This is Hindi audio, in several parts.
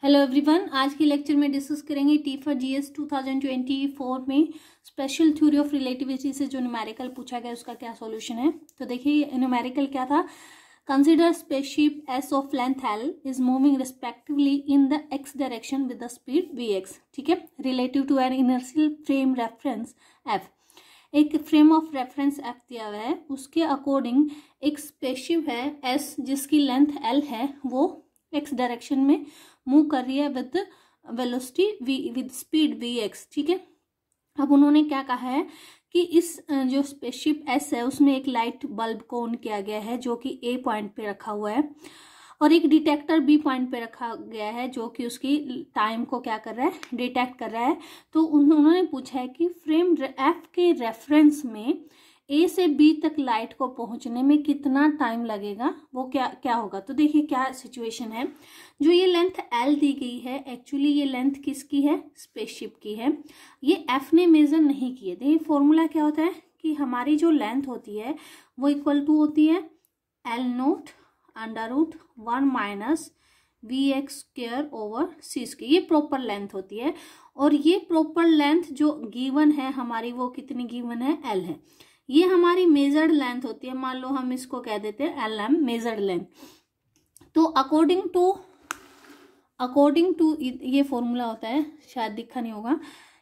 हेलो एवरीवन, आज के लेक्चर में डिस्कस करेंगे टी फॉर जीएस 2024 में स्पेशल थ्योरी ऑफ रिलेटिविटी से जो न्यूमेरिकल पूछा गया उसका क्या सॉल्यूशन है। तो देखिए न्यूमेरिकल क्या था। Consider spaceship S of length L is moving respectively in the x direction with the speed v x. ठीक है, relative to an inertial frame reference F. एक फ्रेम ऑफ रेफरेंस एफ दिया हुआ है, उसके अकॉर्डिंग एक स्पेसशिप है एस जिसकी लेंथ एल है, वो एक्स डायरेक्शन में मूव कर रही है with velocity v with speed v x. ठीक है, अब उन्होंने क्या कहा है कि इस जो स्पेसशिप एस है उसमें एक लाइट बल्ब को ऑन किया गया है जो कि ए पॉइंट पे रखा हुआ है, और एक डिटेक्टर बी पॉइंट पे रखा गया है जो कि उसकी टाइम को क्या कर रहा है, डिटेक्ट कर रहा है। तो उन्होंने पूछा है कि फ्रेम एफ के रेफरेंस में ए से बी तक लाइट को पहुंचने में कितना टाइम लगेगा, वो क्या होगा। तो देखिए क्या सिचुएशन है। जो ये लेंथ एल दी गई है, एक्चुअली ये लेंथ किसकी है, स्पेसशिप की है। ये एफ ने मेजर नहीं किए। देखिए फॉर्मूला क्या होता है कि हमारी जो लेंथ होती है वो इक्वल टू होती है L naught under root 1 minus v x square over c square. ये प्रॉपर लेंथ होती है, और ये प्रॉपर लेंथ जो गिवन है हमारी, वो कितनी गिवन है, एल है। ये हमारी मेजर्ड लेंथ होती है। मान लो हम इसको कह देते हैं एल एम, मेजर्ड लेंथ। तो अकॉर्डिंग टू ये फॉर्मूला होता है, शायद दिखा नहीं होगा,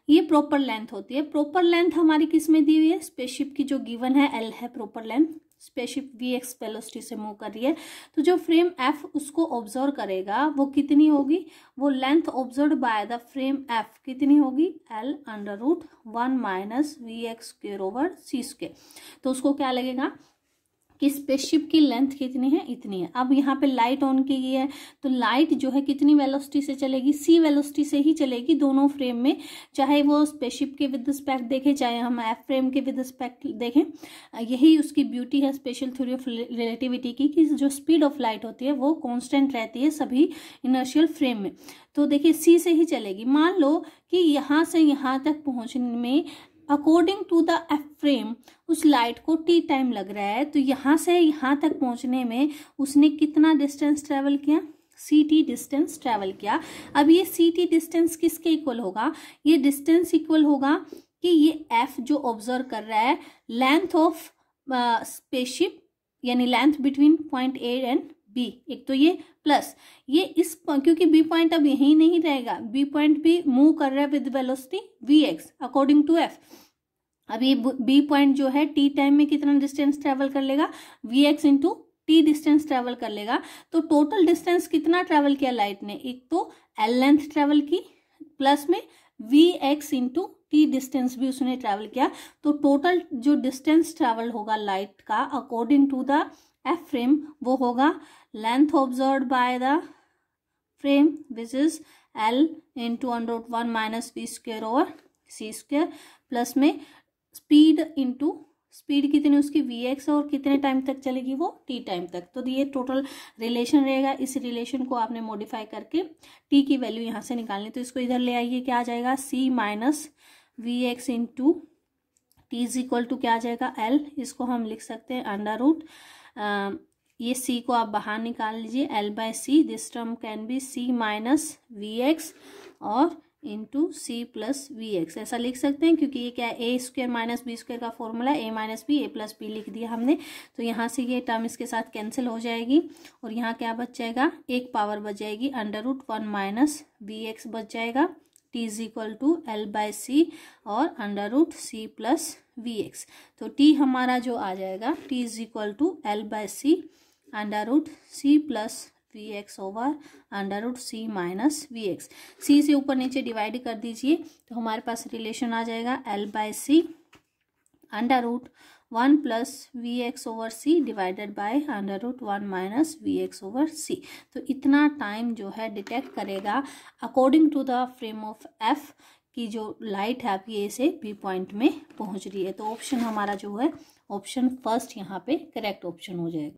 ये प्रॉपर लेंथ होती है। प्रॉपर लेंथ हमारी किस में दी हुई है, स्पेसशिप की जो गिवन है एल है proper length. Spaceship v x velocity से मूव कर रही है, तो जो फ्रेम एफ उसको ऑब्जर्व करेगा वो कितनी होगी, वो length observe by the frame F कितनी होगी, L under root 1 minus v x square over c square. तो उसको क्या लगेगा कि स्पेसशिप की लेंथ कितनी है, इतनी है। अब यहाँ पे लाइट ऑन की गई है, तो लाइट जो है कितनी वेलोसिटी से चलेगी, सी वेलोसिटी से ही चलेगी दोनों फ्रेम में, चाहे वो स्पेसशिप के विद रिस्पेक्ट देखें चाहे हम एफ फ्रेम के विद रिस्पेक्ट देखें। यही उसकी ब्यूटी है स्पेशल थ्योरी ऑफ रिलेटिविटी की, कि जो स्पीड ऑफ लाइट होती है वो कॉन्स्टेंट रहती है सभी इनर्शियल फ्रेम में। तो देखिए सी से ही चलेगी। मान लो कि यहाँ से यहाँ तक पहुँचने में according to the F frame उस लाइट को टी टाइम लग रहा है, तो यहाँ से यहाँ तक पहुँचने में उसने कितना डिस्टेंस ट्रेवल किया, सी टी डिस्टेंस ट्रेवल किया। अब ये सी टी डिस्टेंस किसके इक्वल होगा, ये डिस्टेंस इक्वल होगा कि ये एफ जो ऑब्जर्व कर रहा है लेंथ ऑफ स्पेसशिप, यानी length between point A and B. एक तो ये प्लस ये इस, क्योंकि बी पॉइंट अब यही नहीं रहेगा, बी पॉइंट भी मूव कर रहा है with velocity v x according to F. अब ये बी पॉइंट जो है टी टाइम में कितना डिस्टेंस ट्रेवल कर लेगा, v x into t distance travel कर लेगा। तो टोटल डिस्टेंस कितना ट्रेवल किया लाइट ने, एक तो एल लेंथ ट्रेवल की प्लस में v x into t distance भी उसने ट्रेवल किया। तो टोटल जो डिस्टेंस ट्रेवल होगा लाइट का according to the F frame वो होगा length observe by the frame which is L into under root 1 minus v square over c square, plus में स्पीड इंटू स्पीड कितनी उसकी वी एक्स, और कितने टाइम तक चलेगी वो टी टाइम तक। तो ये टोटल रिलेशन रहेगा। इस रिलेशन को आपने मॉडिफाई करके टी की वैल्यू यहाँ से निकालनी, तो इसको इधर ले आइए, क्या आ जाएगा, c minus v x into t is equal to क्या आ जाएगा, एल। इसको हम लिख सकते हैं अंडर रूट, ये सी को आप बाहर निकाल लीजिए, l by c, this term can be c minus v x और into c plus v x, ऐसा लिख सकते हैं, क्योंकि ये क्या है, a square minus b square का formula, a minus b, a plus b लिख दिया हमने। तो यहाँ से ये टर्म इसके साथ कैंसिल हो जाएगी, और यहाँ क्या बच जाएगा, एक पावर बच जाएगी, under root 1 minus v x बच जाएगा, t is equal to l by c और under root c plus v x. तो टी हमारा जो आ जाएगा, t is equal to l by c under root c plus v x over under root c minus v x. C से ऊपर नीचे डिवाइड कर दीजिए, तो हमारे पास रिलेशन आ जाएगा l by c under root 1 plus v x over c divided by under root 1 minus v x over c. तो इतना टाइम जो है डिटेक्ट करेगा according to the frame of f की जो लाइट है आपकी ए से बी पॉइंट में पहुंच रही है। तो ऑप्शन हमारा जो है, ऑप्शन फर्स्ट यहाँ पे करेक्ट ऑप्शन हो जाएगा।